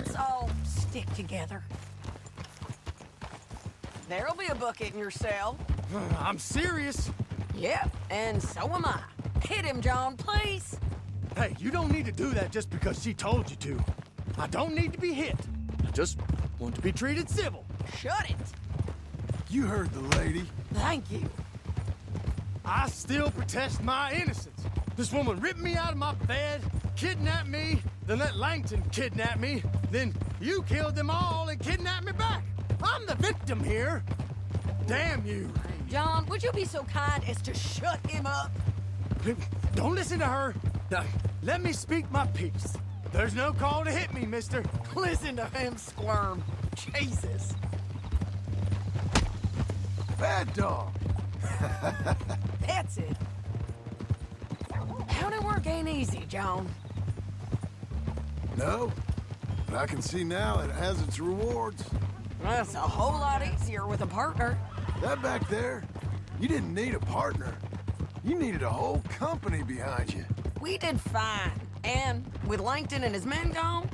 Let's all stick together. There'll be a bucket in your cell. I'm serious. Yep, and so am I. Hit him, John, please. Hey, you don't need to do that just because she told you to. I don't need to be hit. I just want to be treated civil. Shut it. You heard the lady. Thank you. I still protest my innocence. This woman ripped me out of my bed, kidnapped me, then let Langton kidnap me, then you killed them all and kidnapped me back. I'm the victim here. Damn you. John, would you be so kind as to shut him up? Don't listen to her. Now, let me speak my piece. There's no call to hit me, mister. Listen to him squirm. Jesus. Bad dog. That's it. County work ain't easy, John. No, but I can see now it has its rewards. That's a whole lot easier with a partner. That back there, you didn't need a partner. You needed a whole company behind you. We did fine. And with Langton and his men gone,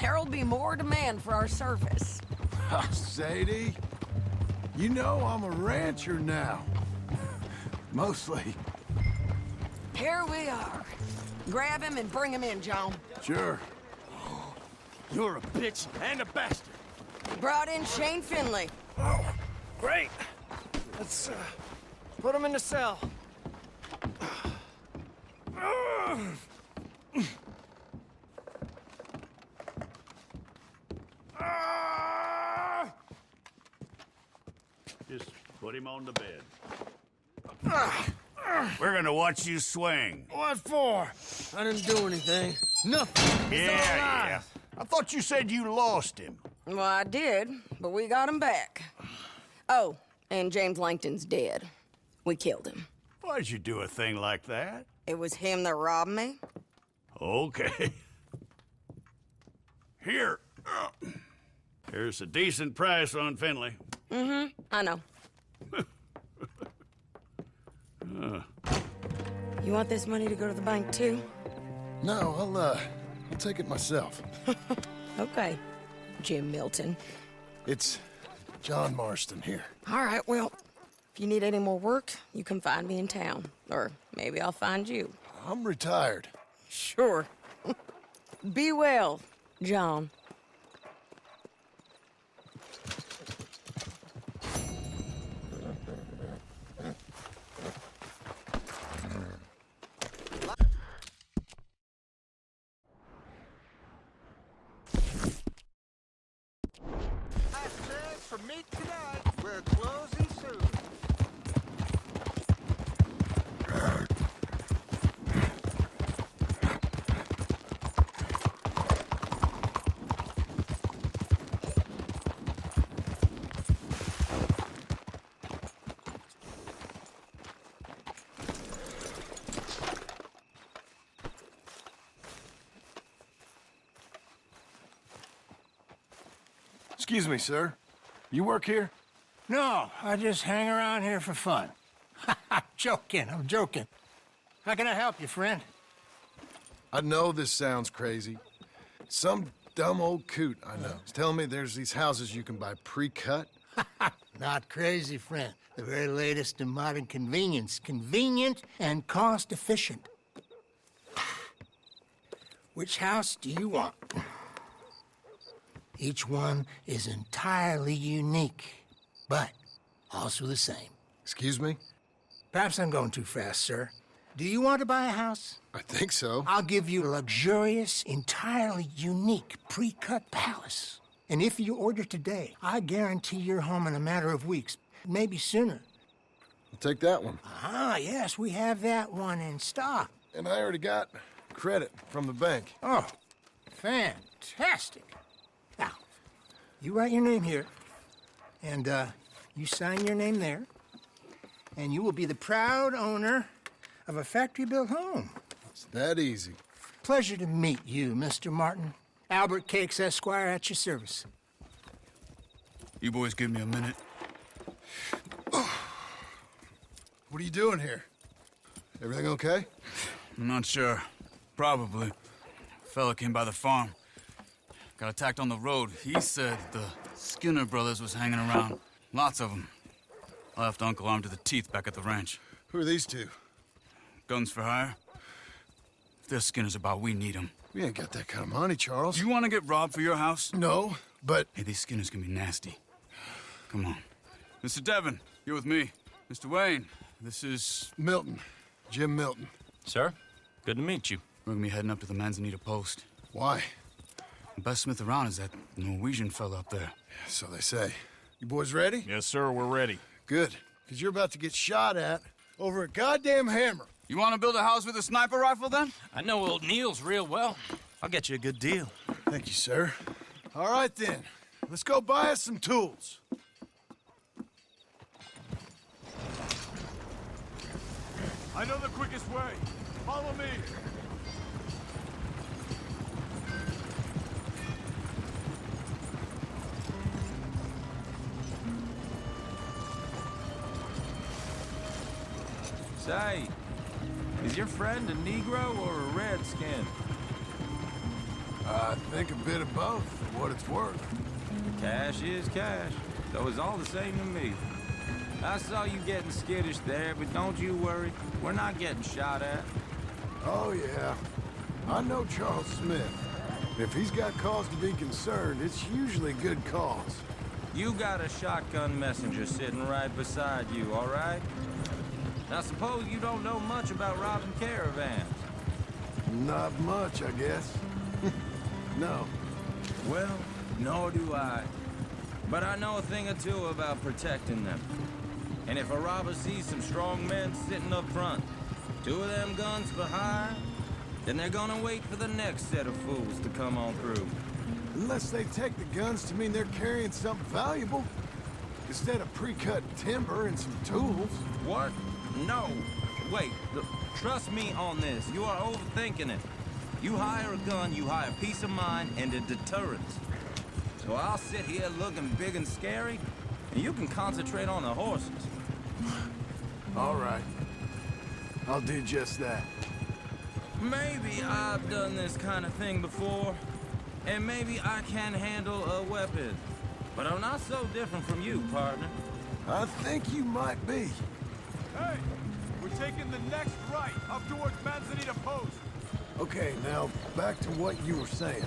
there'll be more demand for our service. Sadie, you know I'm a rancher now. Mostly. Here we are. Grab him and bring him in, John. Sure. You're a bitch and a bastard. Brought in Shane Finley. Oh, great. Let's, put him in the cell. Just put him on the bed. We're gonna watch you swing. What for? I didn't do anything. Nothing. It's all Yeah. lies. I thought you said you lost him. Well, I did, but we got him back. Oh, and James Langton's dead. We killed him. Why'd you do a thing like that? It was him that robbed me. Okay. Here. Here's a decent price on Finley. I know. You want this money to go to the bank, too? No, I'll take it myself. Okay, Jim Milton. It's John Marston here. All right, well, if you need any more work, you can find me in town. Or maybe I'll find you. I'm retired. Sure. Be well, John. For meat tonight, we're closing soon. Excuse me, sir. You work here? No, I just hang around here for fun. I'm joking. How can I help you, friend? I know this sounds crazy. Some dumb old coot I know is telling me there's these houses you can buy pre-cut. Not crazy, friend. The very latest in modern convenience. Convenient and cost-efficient. Which house do you want? Each one is entirely unique, but also the same. Excuse me? Perhaps I'm going too fast, sir. Do you want to buy a house? I think so. I'll give you a luxurious, entirely unique pre-cut palace. And if you order today, I guarantee you're home in a matter of weeks, maybe sooner. I'll take that one. Ah, yes, we have that one in stock. And I already got credit from the bank. Oh, fantastic. Now, you write your name here, and you sign your name there, and you will be the proud owner of a factory-built home. It's that easy. Pleasure to meet you, Mr. Martin. Albert Cakes, Esquire, at your service. You boys give me a minute. What are you doing here? Everything okay? I'm not sure. Probably. Fella came by the farm. Got attacked on the road. He said the Skinner brothers was hanging around. Lots of them. I left Uncle armed to the teeth back at the ranch. Who are these two? Guns for hire. If there's Skinner's about, we need them. We ain't got that kind of money, Charles. You want to get robbed for your house? No, but... Hey, these Skinners can be nasty. Come on. Mr. Devon, you're with me. Mr. Wayne, this is... Milton. Jim Milton. Sir, good to meet you. We're gonna be heading up to the Manzanita post. Why? The best smith around is that Norwegian fella up there. So they say. You boys ready? Yes, sir, we're ready. Good. Because you're about to get shot at over a goddamn hammer. You want to build a house with a sniper rifle, then? I know old Niels real well. I'll get you a good deal. Thank you, sir. All right, then. Let's go buy us some tools. I know the quickest way. Follow me. Say, is your friend a Negro or a Redskin? I think a bit of both, for what it's worth. Cash is cash, so it's all the same to me. I saw you getting skittish there, but don't you worry. We're not getting shot at. Oh, yeah. I know Charles Smith. If he's got cause to be concerned, it's usually good cause. You got a shotgun messenger sitting right beside you, all right? Now suppose you don't know much about robbing caravans. Not much, I guess. No. Well, nor do I. But I know a thing or two about protecting them. And if a robber sees some strong men sitting up front, 2 of them guns for hire, then they're gonna wait for the next set of fools to come on through. Unless they take the guns to mean they're carrying something valuable. Instead of pre-cut timber and some tools. What? No. Wait, look, trust me on this. You are overthinking it. You hire a gun, you hire peace of mind and a deterrence. So I'll sit here looking big and scary, and you can concentrate on the horses. All right. I'll do just that. Maybe I've done this kind of thing before, and maybe I can handle a weapon. But I'm not so different from you, partner. I think you might be. Hey, we're taking the next right up towards Manzanita Post. Okay, now back to what you were saying.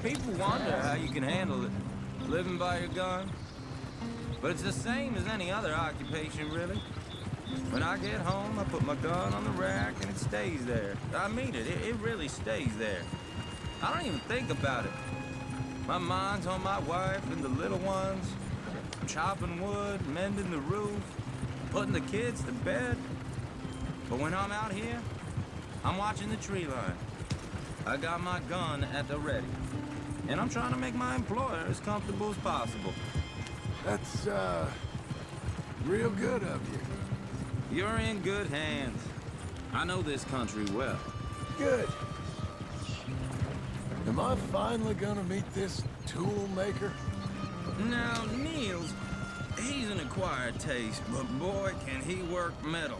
People wonder how you can handle it, living by your gun. But it's the same as any other occupation, really. When I get home, I put my gun on the rack and it stays there. I mean it, it really stays there. I don't even think about it. My mind's on my wife and the little ones. I'm chopping wood, mending the roof, putting the kids to bed. But when I'm out here, I'm watching the tree line. I got my gun at the ready. And I'm trying to make my employer as comfortable as possible. That's, real good of you. You're in good hands. I know this country well. Good. Am I finally gonna meet this tool maker? Now, Niels, he's an acquired taste, but boy, can he work metal.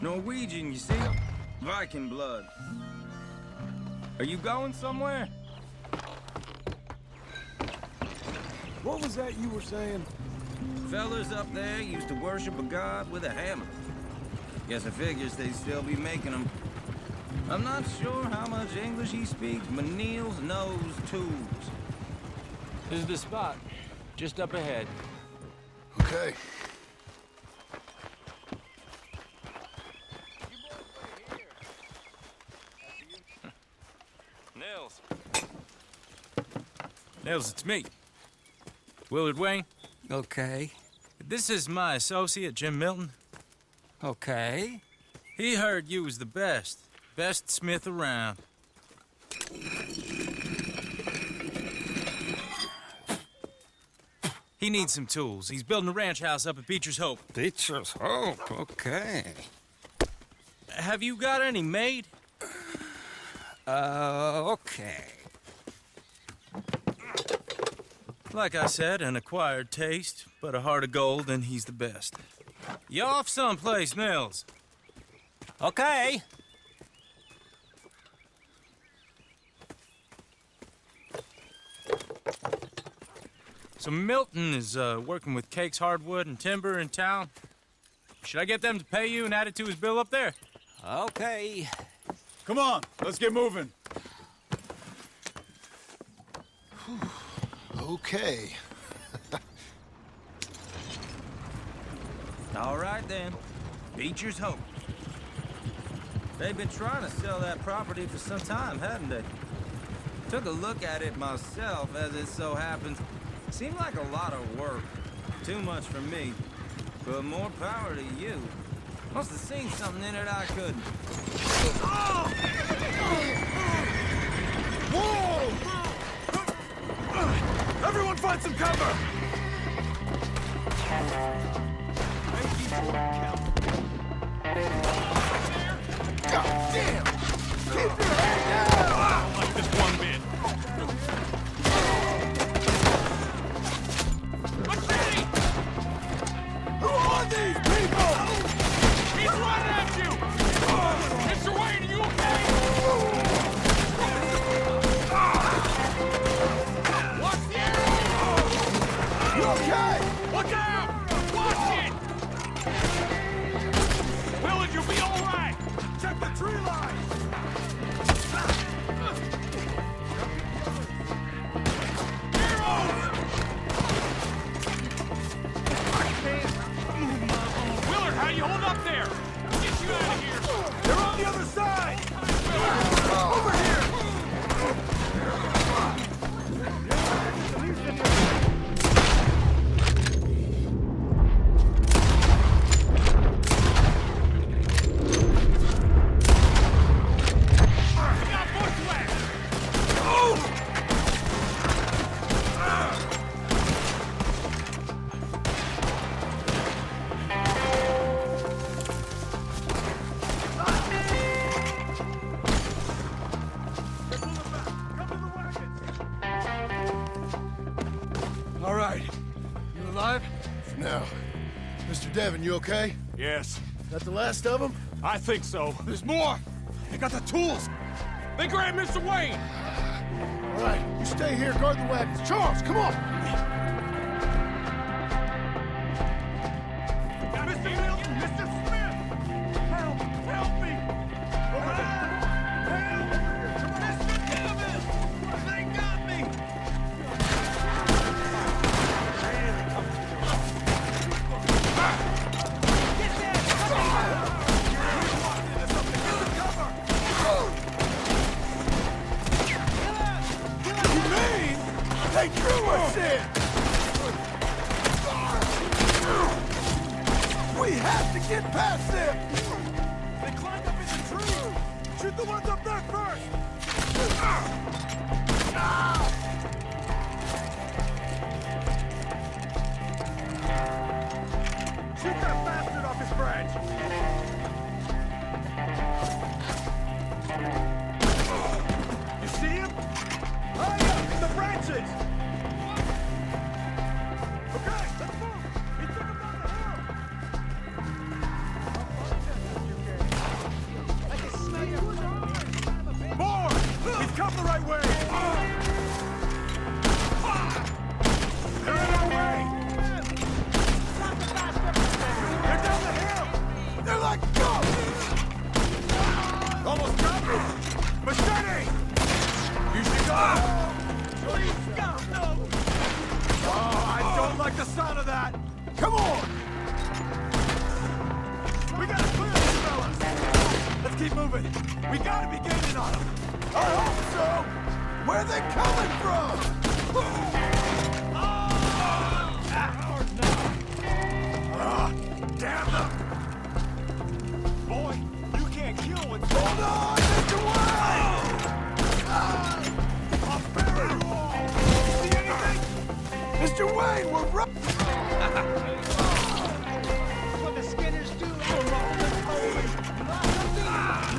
Norwegian, you see? Viking blood. Are you going somewhere? What was that you were saying? Fellas up there used to worship a god with a hammer. Guess I figures they'd still be making them. I'm not sure how much English he speaks, but Niels knows tools. This is the spot, just up ahead. Okay. Nils, it's me. Willard Wayne. Okay. This is my associate, Jim Milton. Okay. He heard you was the best smith around. He needs some tools. He's building a ranch house up at Beecher's Hope. Beecher's Hope, okay. Have you got any made? Okay. Like I said, an acquired taste, but a heart of gold, and he's the best. You off someplace, Nils? So Milton is working with Cakes Hardwood and Timber in town. Should I get them to pay you and add it to his bill up there? Okay. Come on, let's get moving. Okay. All right, then. Beecher's Hope. They've been trying to sell that property for some time, haven't they? Took a look at it myself, as it so happens. Seemed like a lot of work. Too much for me. But more power to you. Must have seen something in it I couldn't. Whoa! Everyone find some cover! God damn! Keep your head down! I don't like this one bit. Machete! Who are these people? He's running at you! Mr. Wayne, are you okay? Watch the arrow! You okay? Look out! Watch it! Willard, you'll be all right! Check the tree line! Arrows! Willard, how you hold up there? Get you out of here! They're on the other side! Over here! All right. You alive? For now. Mr. Devon, you okay? Yes. That the last of them? I think so. There's more! They got the tools! They grabbed Mr. Wayne! All right, you stay here, guard the wagons. Charles, come on! Mr. Milton! Mr. Smith! Help! Help me! Help! Mr. Devon! They got me! Get there! You mean they drew us in? We have to get past them! They climbed up in the tree! Shoot the ones up there first! Shoot that bastard off his branch! You see him? Hurry up! The branches! Okay, let's move! He took him down the hill! More! He's come the right way! They're in our way! They're down the hill! They're like ghosts! Almost got me! Machete! You should go! Please, God, no! Oh, I don't like the sound of that! Come on! We gotta clear these fellas! Let's keep moving! We gotta be gaining on them! I hope so! Where are they coming from? Damn them! Boy, you can't kill what's... Hold on, Mr. Wayne! I'll bury you all! See anything? Mr. Wayne, we're right... What the Skinners do, you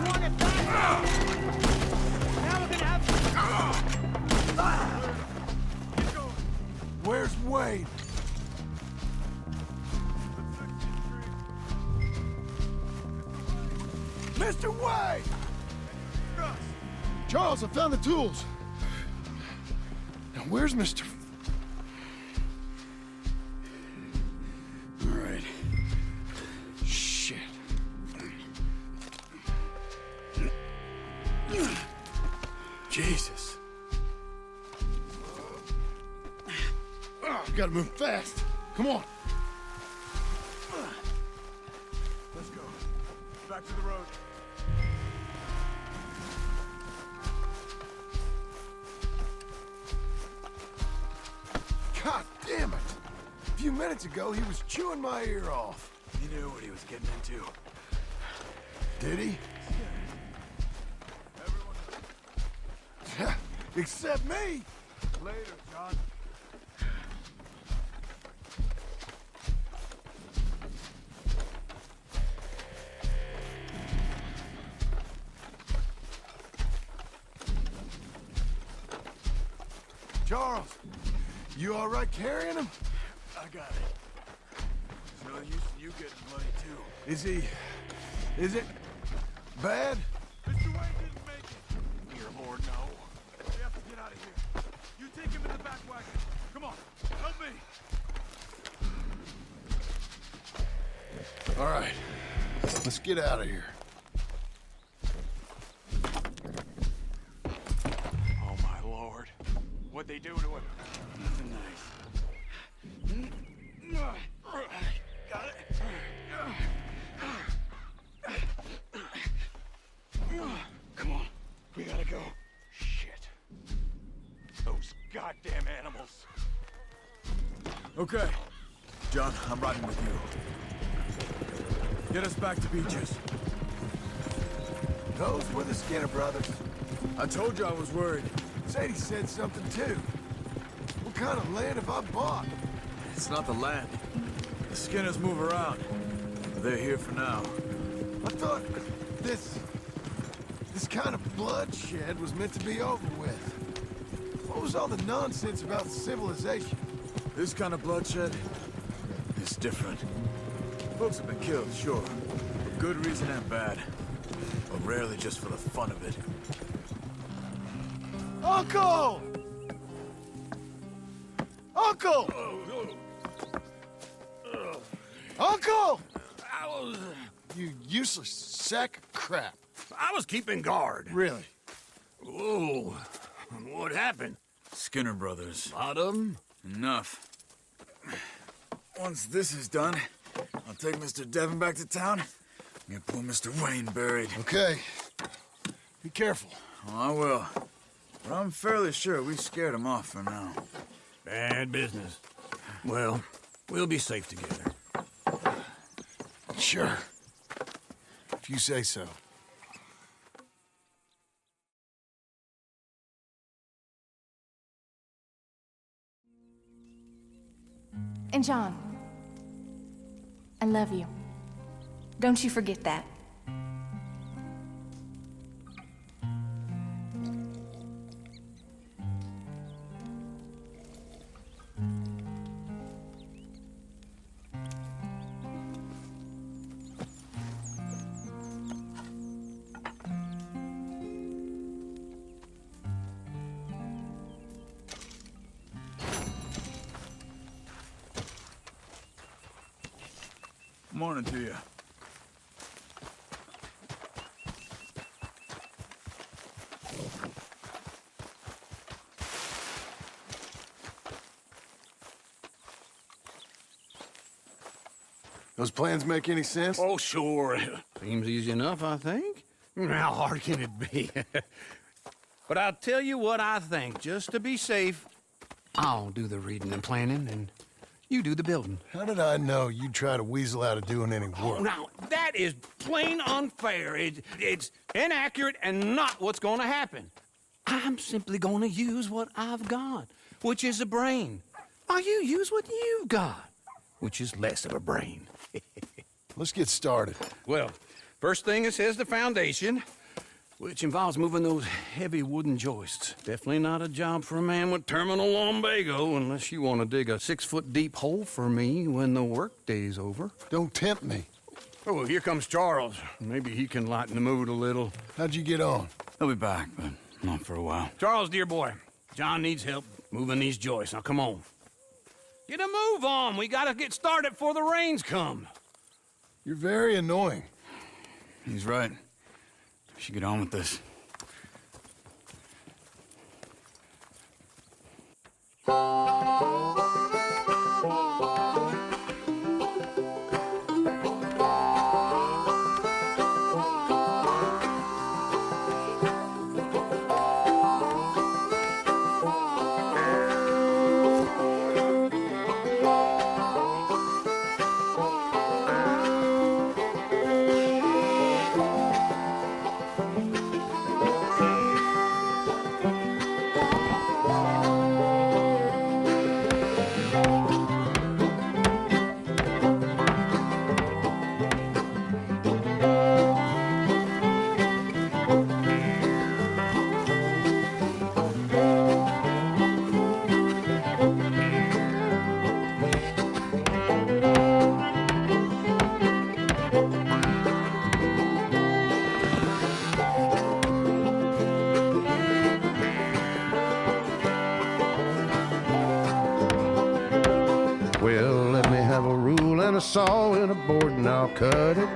want it back? Now we're gonna have... Where's Wayne? Mr. Wayne! Charles, I found the tools. Now, where's Mr... right. Shit. Jesus. Gotta move fast. Come on. Let's go. Back to the road. God damn it! A few minutes ago, he was chewing my ear off. He knew what he was getting into. Did he? Except me! Later, John. Charles, you all right carrying him? I got it. It's no use in you getting bloody, too. Is it bad? Mr. Wayne didn't make it. Dear Lord, no. We have to get out of here. You take him in the back wagon. Come on, help me. All right, let's get out of here. Oh, my Lord. What'd they do to him? Nothing nice. Got it? Come on. We gotta go. Shit. Those goddamn animals. Okay. John, I'm riding with you. Get us back to Beaches. Those were the Skinner brothers. I told you I was worried. Sadie said something too. What kind of land have I bought? It's not the land. The Skinners move around. They're here for now. I thought this kind of bloodshed was meant to be over with. What was all the nonsense about civilization? This kind of bloodshed is different. Folks have been killed, sure. For good reason and bad. But rarely just for the fun of it. Uncle! Uncle! Uncle! You useless sack of crap. I was keeping guard. Really? Whoa. What happened? Skinner brothers. Lot of 'em? Enough. Once this is done, I'll take Mr. Devon back to town and get poor Mr. Wayne buried. Okay. Be careful. Oh, I will. But I'm fairly sure we scared him off for now. Bad business. Well, we'll be safe together. Sure. If you say so. And John, I love you. Don't you forget that. Morning to you. Those plans make any sense? Oh, sure. Seems easy enough, I think. How hard can it be? But I'll tell you what I think, just to be safe. I'll do the reading and planning, and you do the building. How did I know you'd try to weasel out of doing any work? Now, that is plain unfair. It's inaccurate and not what's going to happen. I'm simply going to use what I've got, which is a brain. While you use what you've got, which is less of a brain. Let's get started. Well, first thing it says the foundation, which involves moving those heavy wooden joists. Definitely not a job for a man with terminal lumbago unless you want to dig a 6-foot deep hole for me when the workday's over. Don't tempt me. Oh, here comes Charles. Maybe he can lighten the mood a little. How'd you get on? He'll be back, but not for a while. Charles, dear boy, John needs help moving these joists. Now, come on. Get a move on. We gotta get started before the rains come. You're very annoying. He's right. We should get on with this. Well, let me have a rule and a saw and a board and I'll cut it.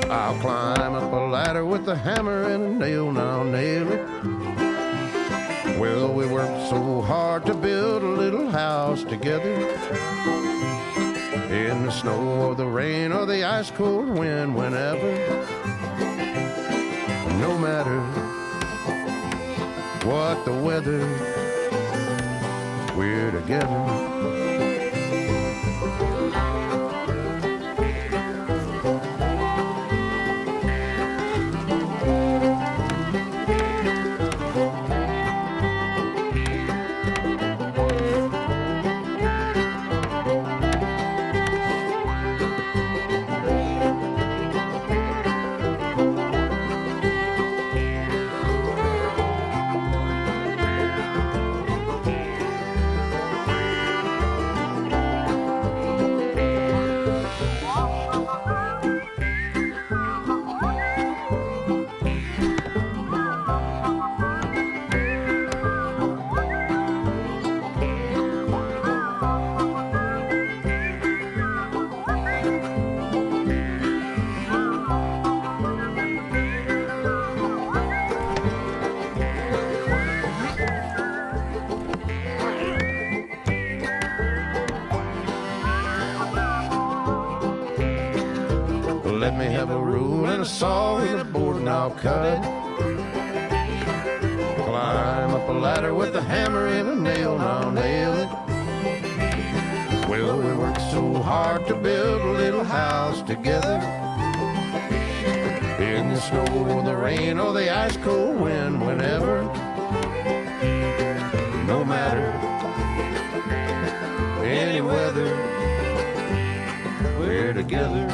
I'll climb up a ladder with a hammer and a nail and I'll nail it. Well, we worked so hard to build a little house together. In the snow or the rain or the ice cold wind, whenever. No matter what the weather, we're together. Let me have a rule and a saw and a board and I'll cut. Climb up a ladder with a hammer and a nail and I'll nail it. Well, we worked so hard to build a little house together. In the snow or the rain or the ice cold wind, whenever. No matter any weather, we're together.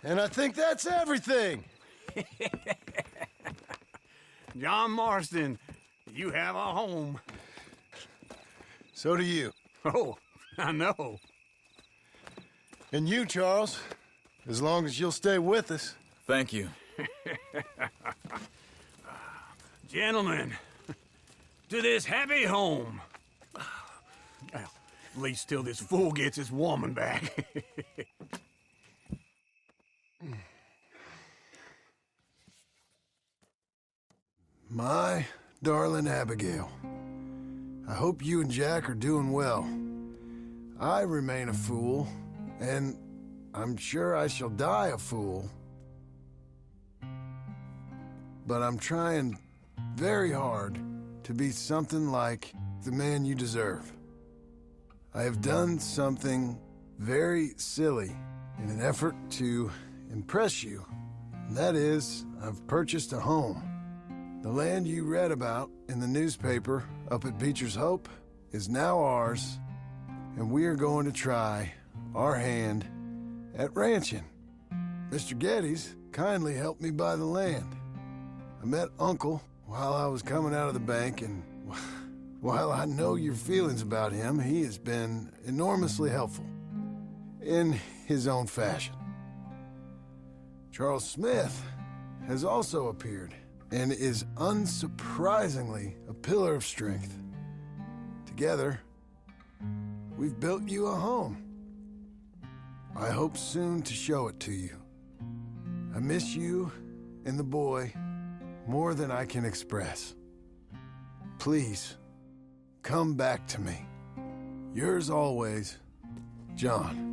And I think that's everything. John Marston, you have a home. So do you. Oh, I know. And you, Charles, as long as you'll stay with us. Thank you. Gentlemen, to this happy home. Well, at least till this fool gets his woman back. My darling Abigail, I hope you and Jack are doing well. I remain a fool, and I'm sure I shall die a fool. But I'm trying very hard to be something like the man you deserve. I have done something very silly in an effort to impress you. And that is, I've purchased a home. The land you read about in the newspaper up at Beecher's Hope is now ours, and we are going to try our hand at ranching. Mr. Geddes kindly helped me buy the land. I met Uncle while I was coming out of the bank, and while I know your feelings about him, he has been enormously helpful in his own fashion. Charles Smith has also appeared and is unsurprisingly a pillar of strength. Together, we've built you a home. I hope soon to show it to you. I miss you and the boy more than I can express. Please, come back to me. Yours always, John.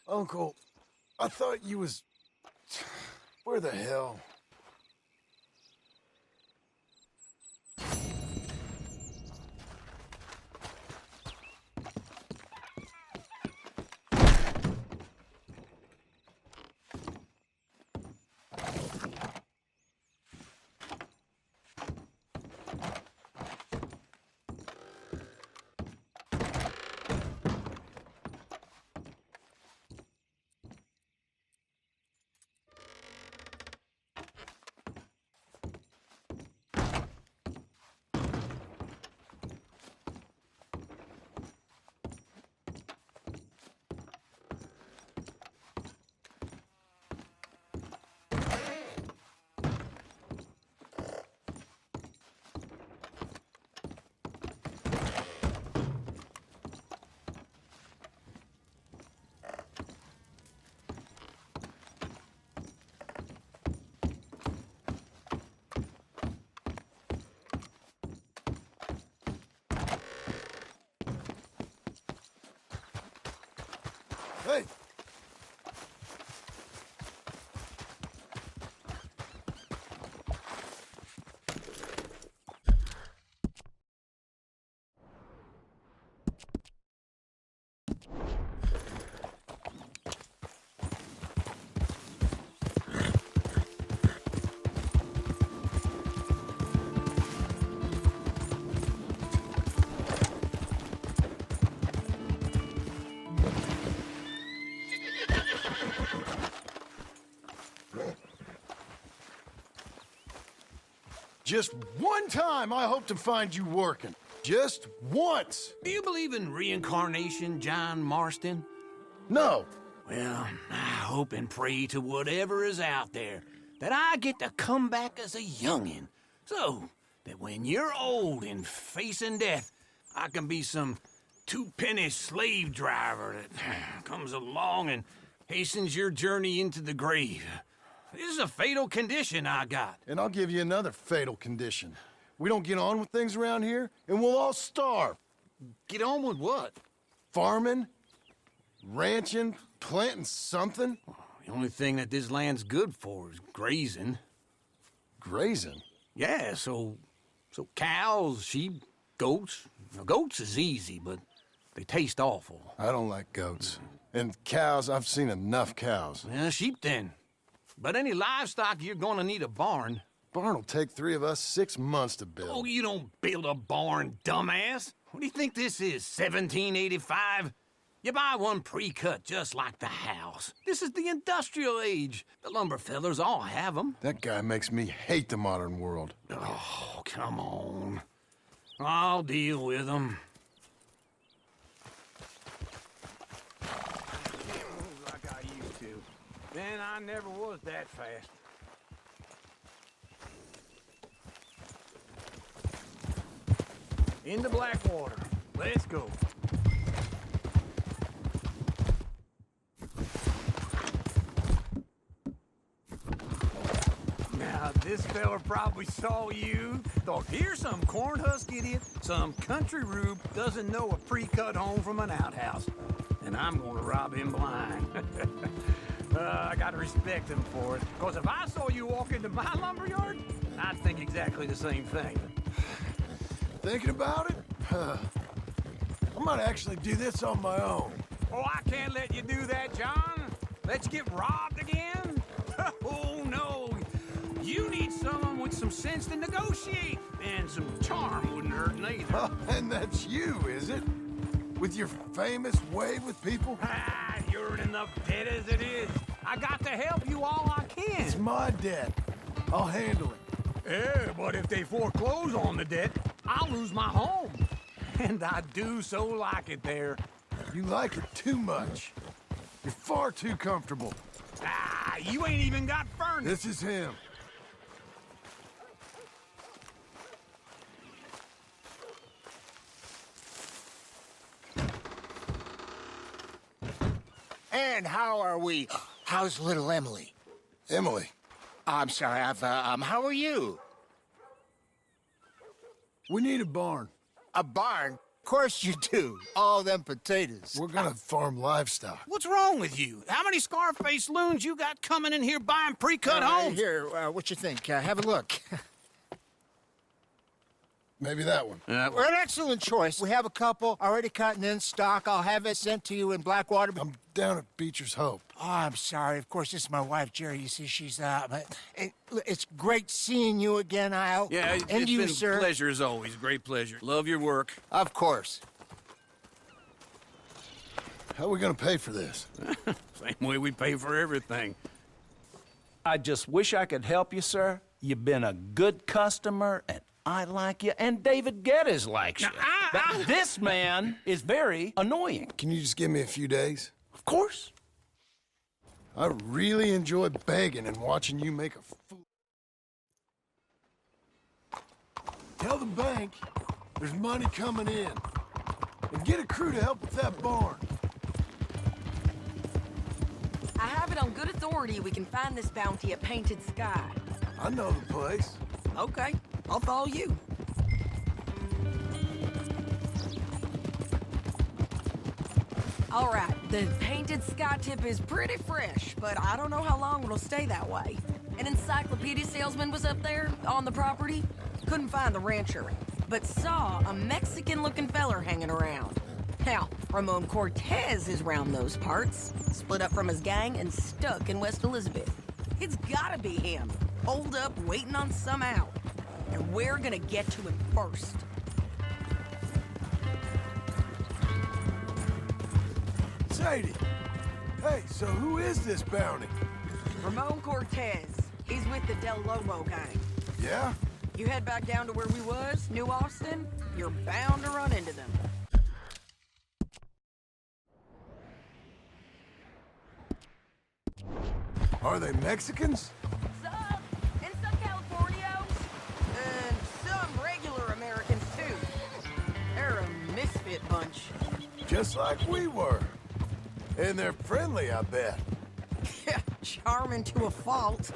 Uncle, I thought you was... Where the hell? Hey! Just one time I hope to find you working. Just once. Do you believe in reincarnation, John Marston? No. Well, I hope and pray to whatever is out there that I get to come back as a youngin', so that when you're old and facing death, I can be some two-penny slave driver that comes along and hastens your journey into the grave. This is a fatal condition I got. And I'll give you another fatal condition. We don't get on with things around here, and we'll all starve. Get on with what? Farming, ranching, planting something. The only thing that this land's good for is grazing. Grazing? Yeah, so cows, sheep, goats. Now, goats is easy, but they taste awful. I don't like goats. And cows, I've seen enough cows. Yeah, sheep then. But any livestock, you're gonna need a barn. Barn will take 3 of us 6 months to build. Oh, you don't build a barn, dumbass. What do you think this is, 1785? You buy one pre-cut just like the house. This is the industrial age. The lumber fellers all have them. That guy makes me hate the modern world. Oh, come on. I'll deal with them. Like I used to. Man, I never was that fast. Into Blackwater. Let's go. fella probably saw you, thought, here's some corn-husk idiot, some country rube doesn't know a pre-cut home from an outhouse. And I'm gonna rob him blind. I gotta respect him for it. Because if I saw you walk into my lumberyard, I'd think exactly the same thing. Thinking about it? I might actually do this on my own. Oh, I can't let you do that, John. Let you get robbed again? Oh, no. You need someone with some sense to negotiate. And some charm wouldn't hurt neither. Oh, and that's you, is it? With your famous way with people? Ah, you're in enough debt as it is. I got to help you all I can. It's my debt. I'll handle it. Yeah, but if they foreclose on the debt, I'll lose my home. And I do so like it there. You like it too much. You're far too comfortable. Ah, you ain't even got furnace. This is him. And how are we? How's little Emily? Emily. I'm sorry, how are you? We need a barn. A barn? Of course you do. All them potatoes. We're gonna farm livestock. What's wrong with you? How many Scarface loons you got coming in here buying pre-cut homes? Here, what you think? Have a look. Maybe that one. We're an excellent choice. We have a couple already cut and in stock. I'll have it sent to you in Blackwater. I'm down at Beecher's Hope. Oh, I'm sorry. Of course, this is my wife, Jerry. You see, she's but it's great seeing you again, Al. Yeah, and it's you, been sir. a pleasure as always. Great pleasure. Love your work. Of course. How are we gonna pay for this? Same way we pay for everything. I just wish I could help you, sir. You've been a good customer, and I like you, and David Geddes likes you. But this man is very annoying. Can you just give me a few days? Of course. I really enjoy begging and watching you make a fool. Tell the bank there's money coming in. And get a crew to help with that barn. I have it on good authority we can find this bounty at Painted Sky. I know the place. Okay, I'll follow you. All right, the Painted Sky tip is pretty fresh, but I don't know how long it'll stay that way. An encyclopedia salesman was up there on the property. Couldn't find the rancher, but saw a Mexican-looking feller hanging around. Now, Ramon Cortez is round those parts, split up from his gang and stuck in West Elizabeth. It's gotta be him, holed up waiting on some out. And we're gonna get to him first. Sadie. Hey, so who is this bounty? Ramon Cortez. He's with the Del Lobo gang. Yeah? You head back down to where we was, New Austin, you're bound to run into them. Are they Mexicans? Some, and some Californios, and some regular Americans too. They're a misfit bunch. Just like we were. And they're friendly, I bet. Yeah, charming to a fault.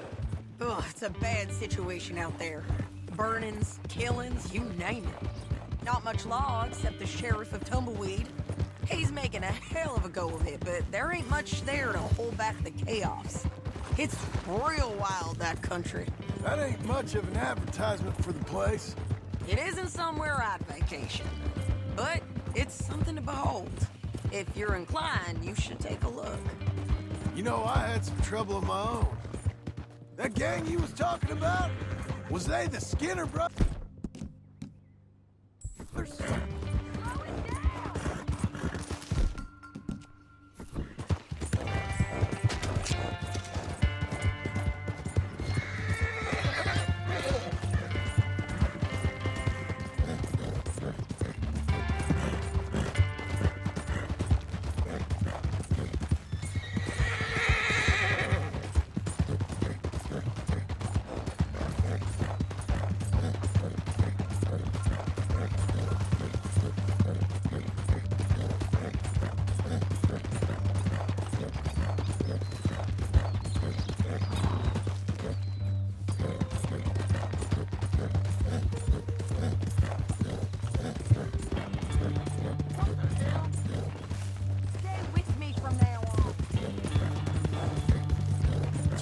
Ugh, it's a bad situation out there. Burnings, killings, you name it. Not much law except the sheriff of Tumbleweed. He's making a hell of a go of it, but there ain't much there to hold back the chaos. It's real wild, that country. That ain't much of an advertisement for the place. It isn't somewhere I'd vacation, but it's something to behold. If you're inclined, you should take a look. You know, I had some trouble of my own. That gang you was talking about, was they the Skinner brothers?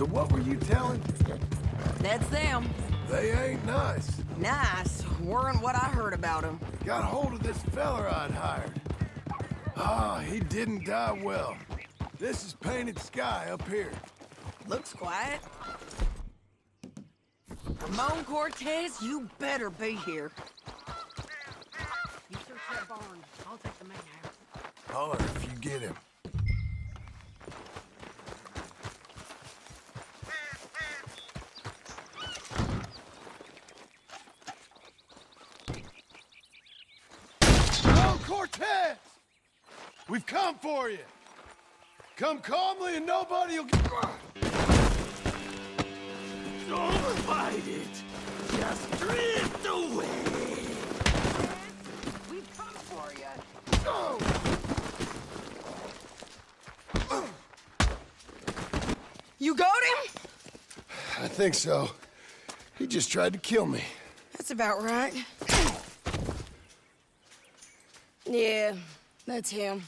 So what were you telling? That's them. They ain't nice. Nice. Weren't what I heard about them. Got hold of this feller I'd hired. Ah, he didn't die well. This is Painted Sky up here. Looks quiet. Ramon Cortez, you better be here. You search that barn. I'll take the main house. Holler if you get him. Hello, Cortez! We've come for you. Come calmly and nobody'll get... Don't fight it. Just drift away. We've come for you. You got him? I think so. He just tried to kill me. That's about right. Yeah, that's him.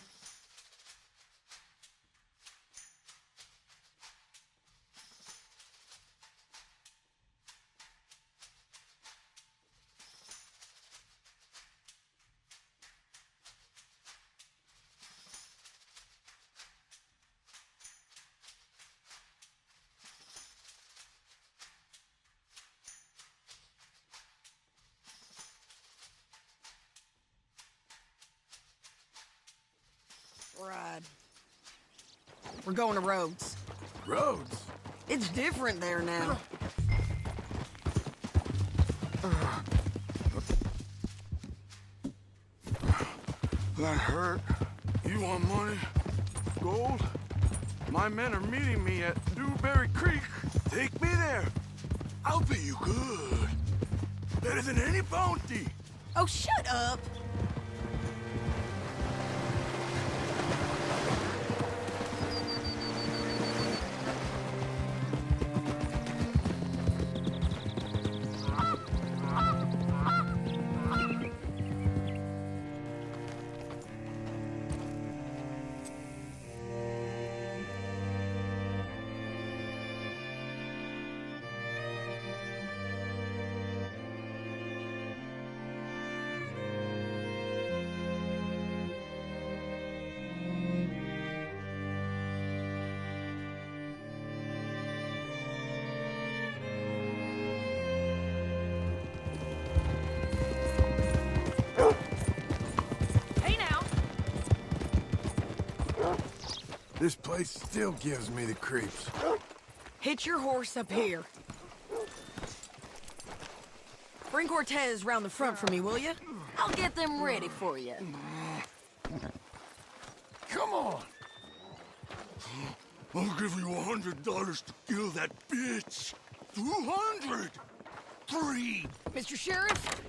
Ride. We're going to Rhodes. Rhodes? It's different there now. That hurt. You want money? Gold? My men are meeting me at Dewberry Creek. Take me there. I'll pay you good. Better than any bounty. Oh, shut up. This place still gives me the creeps. Hitch your horse up here. Bring Cortez round the front for me, will you? I'll get them ready for you. Come on! I'll give you $100 to kill that bitch. 200. 3. Mr. Sheriff?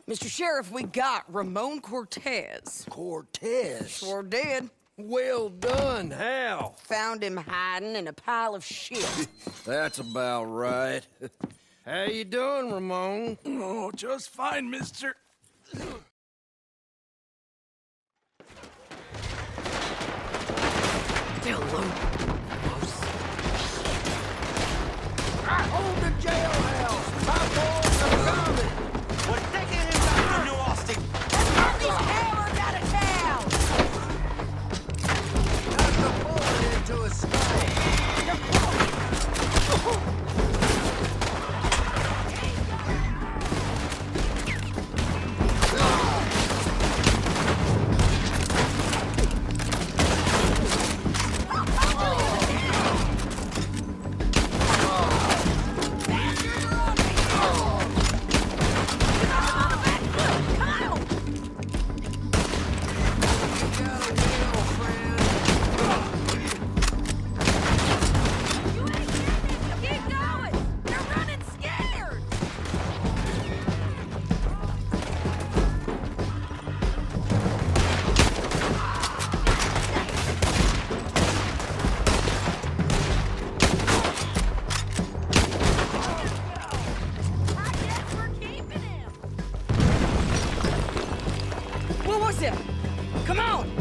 Mr. Sheriff, we got Ramon Cortez. Cortez? Sure did. Well done. How? Found him hiding in a pile of shit. That's about right. How you doing, Ramon? Oh, just fine, mister. Hello. Hold the jailhouse! My boys are coming! We're taking him back to New Austin. Get these cowards out of town! Knock the bullet into his skull! Come on!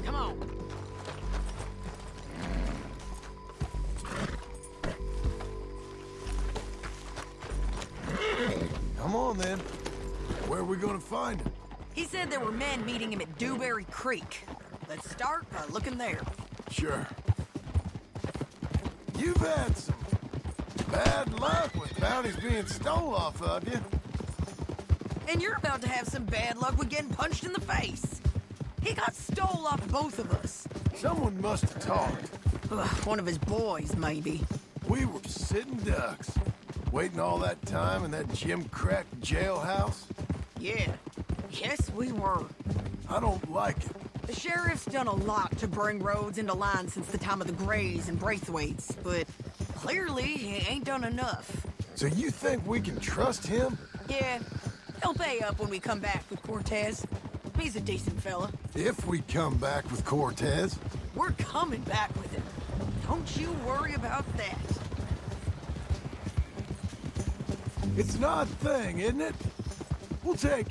Come on. Come on, then. Where are we gonna find him? He said there were men meeting him at Dewberry Creek. Let's start by looking there. Sure. You've had some bad luck with bounties being stole off of you. And you're about to have some bad luck with getting punched in the face. He got stole off both of us. Someone must have talked. Ugh, one of his boys, maybe. We were sitting ducks, waiting all that time in that gim-crack jailhouse. Yeah. Yes, we were. I don't like it. The sheriff's done a lot to bring roads into line since the time of the Grays and Braithwaites, but clearly he ain't done enough. So you think we can trust him? Yeah, he'll pay up when we come back with Cortez. He's a decent fella. If we come back with Cortez. We're coming back with him. Don't you worry about that. It's an odd thing, isn't it? We'll take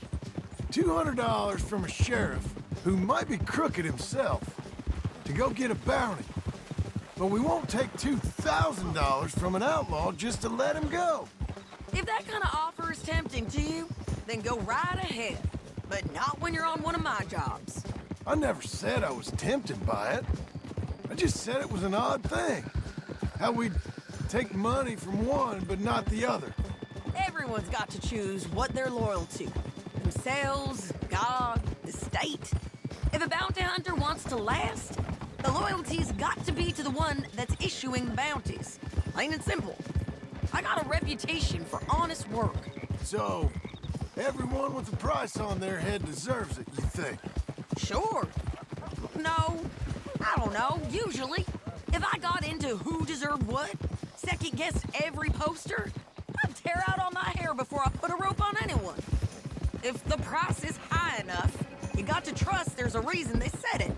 $200 from a sheriff who might be crooked himself to go get a bounty. But we won't take $2,000 from an outlaw just to let him go. If that kind of offer is tempting to you, then go right ahead. But not when you're on one of my jobs. I never said I was tempted by it. I just said it was an odd thing. How we'd take money from one but not the other. Everyone's got to choose what they're loyal to. Themselves, God, the state. If a bounty hunter wants to last, the loyalty's got to be to the one that's issuing the bounties. Plain and simple. I got a reputation for honest work. So, everyone with a price on their head deserves it, you think? Sure. No, I don't know, usually. If I got into who deserved what, second-guess every poster, I'd tear out all my hair before I put a rope on anyone. If the price is high enough, you got to trust there's a reason they said it.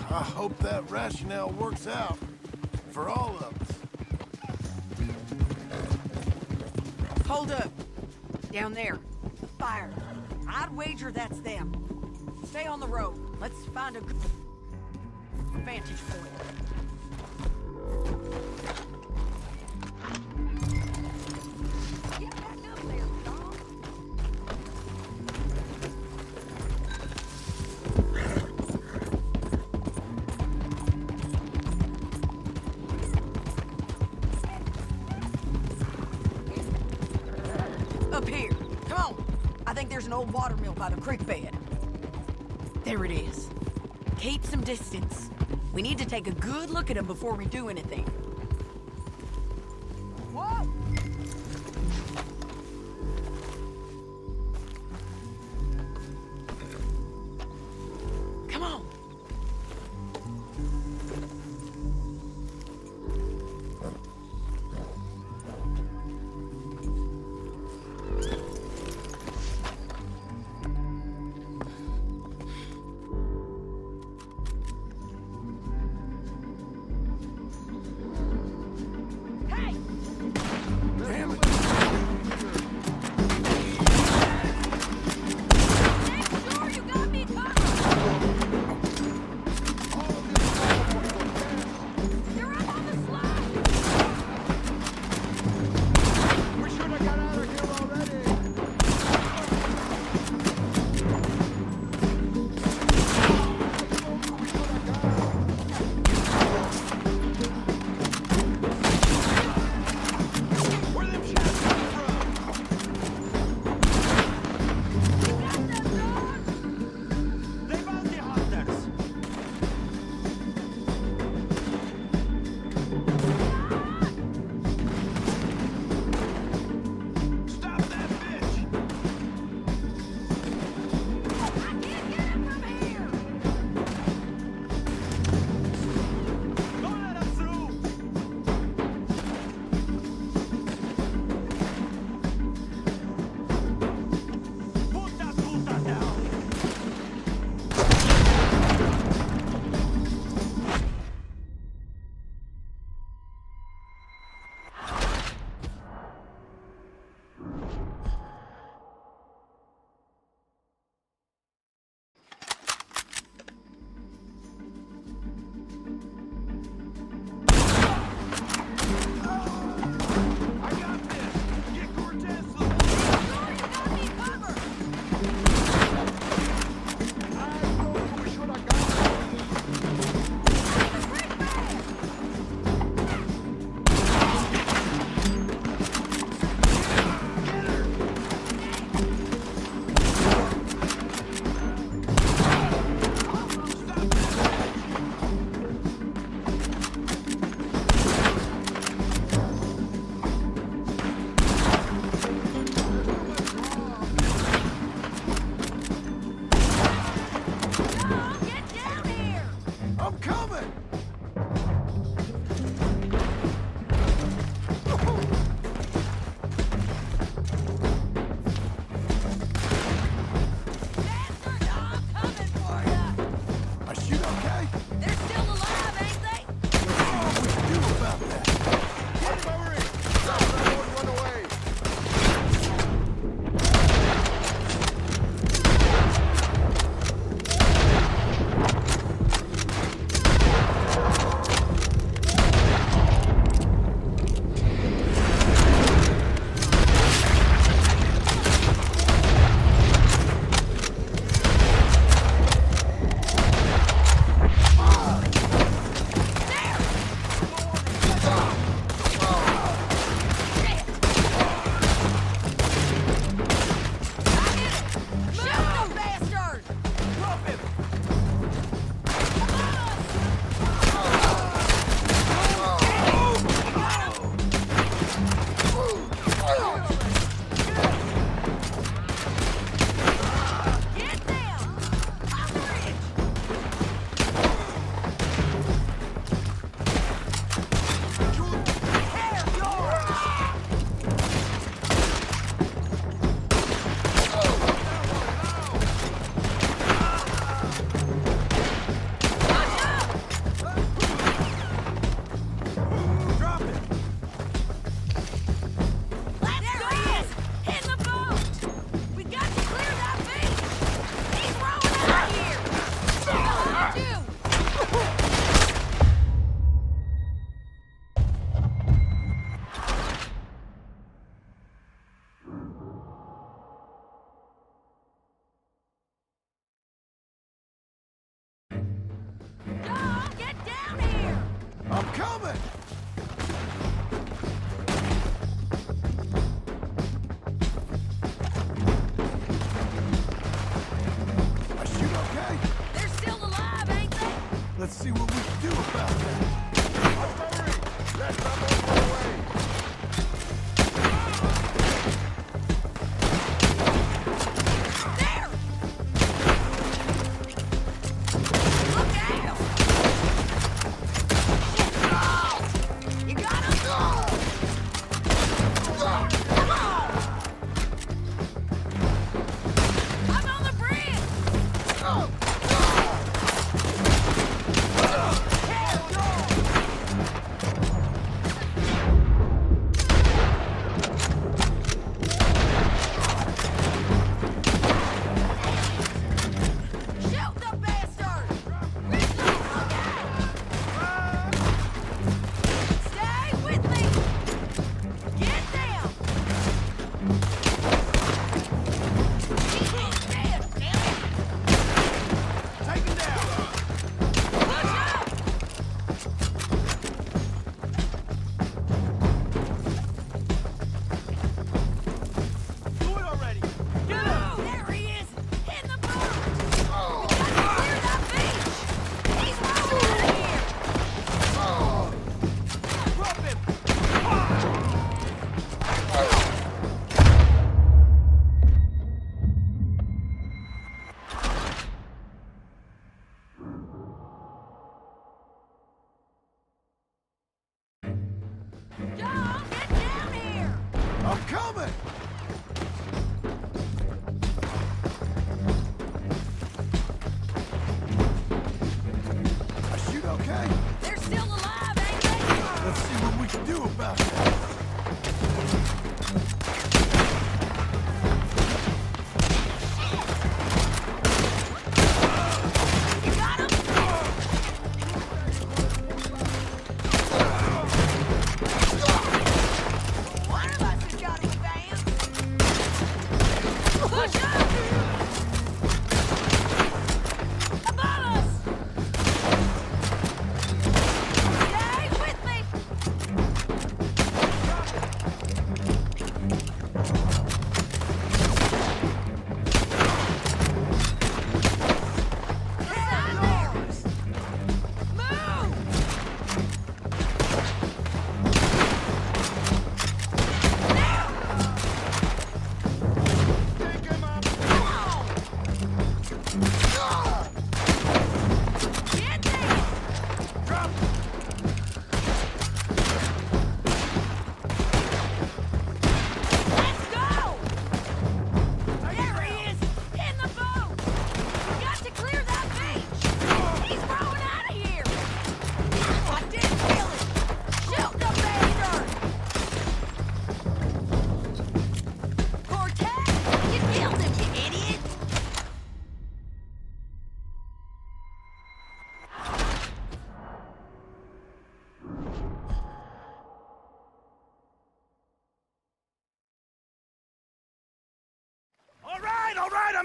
I hope that rationale works out for all of us. Hold up. Down there. The fire. I'd wager that's them. Stay on the road. Let's find a good vantage point. Get back up there, John. Up here. Come on. I think there's an old watermill by the creek bed. There it is. Keep some distance. We need to take a good look at him before we do anything. Whoa! Come on.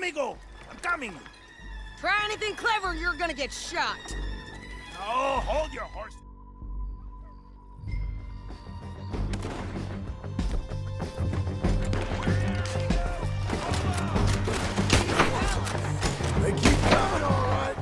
amigo! I'm coming! Try anything clever, you're gonna get shot. Oh, hold your horse. They keep coming, all right.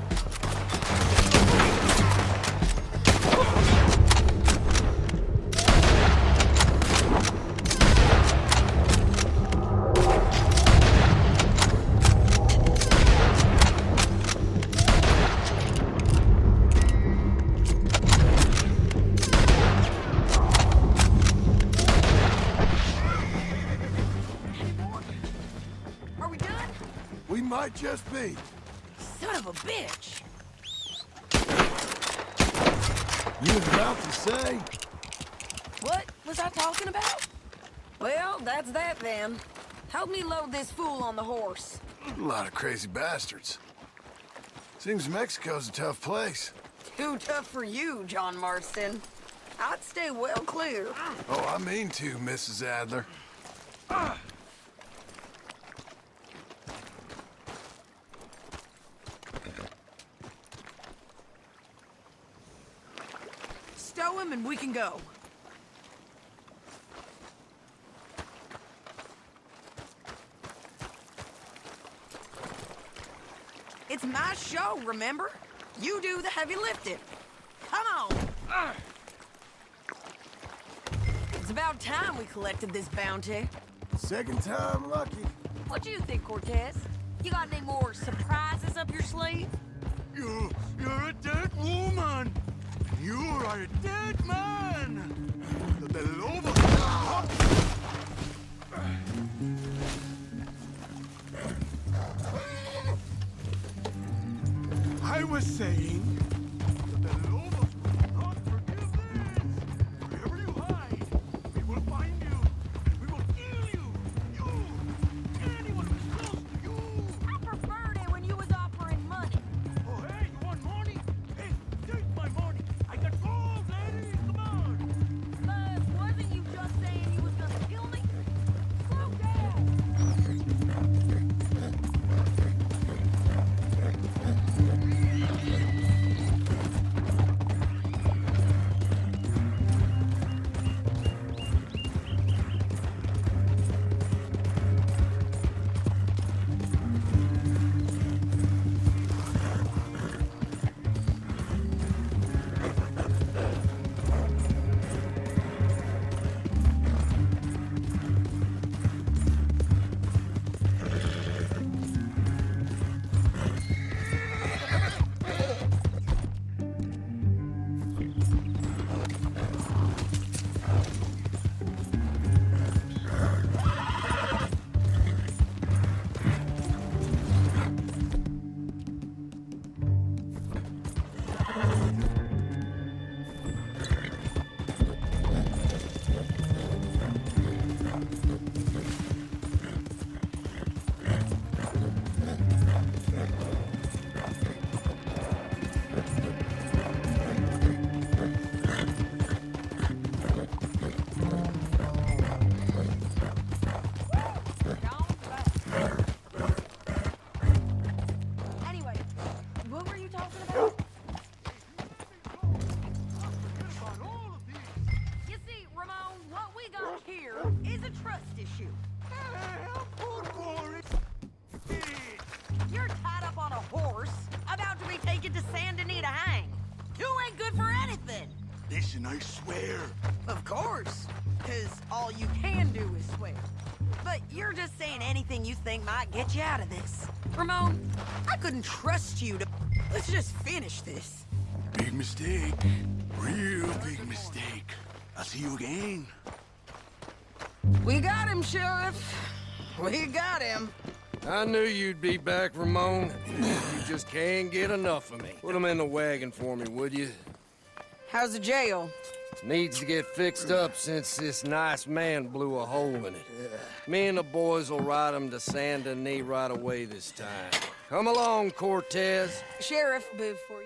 Are we done? We might just be. Son of a bitch. You was about to say? What was I talking about? Well, that's that then. Help me load this fool on the horse. A lot of crazy bastards. Seems Mexico's a tough place. Too tough for you, John Marston. I'd stay well clear. Oh, I mean to, Mrs. Adler. Stow him and we can go. It's my show, remember? You do the heavy lifting. Come on. It's about time we collected this bounty. Second time lucky. What do you think, Cortez? You got any more surprises up your sleeve? You're a dead woman. You are a dead man. The Lobo. I was saying that the Lobos will not forgive this. Wherever you hide, we will find you. We will kill you. You. Anyone who's close to you. I preferred it when you was offering money. Oh, hey, you want money? Hey, take my money. I got gold, lady. Come on. Wasn't you just saying you was gonna kill me? Slow down. Anyway, what were you talking about? You see, Ramon, what we got here is a trust issue. You're tied up on a horse, about to be taken to San Denis to hang. You ain't good for anything. Listen, I swear. Of course, because all you can do is swear. But you're just saying anything you think might get you out of this. Ramon, I couldn't trust you to... Let's just finish this. Big mistake. Real big mistake. I'll see you again. We got him, Sheriff. We got him. I knew you'd be back, Ramon. You just can't get enough of me. Put him in the wagon for me, would you? How's the jail? Needs to get fixed up since this nice man blew a hole in it. Me and the boys will ride him to San Denis right away this time. Come along, Cortez. Sheriff, before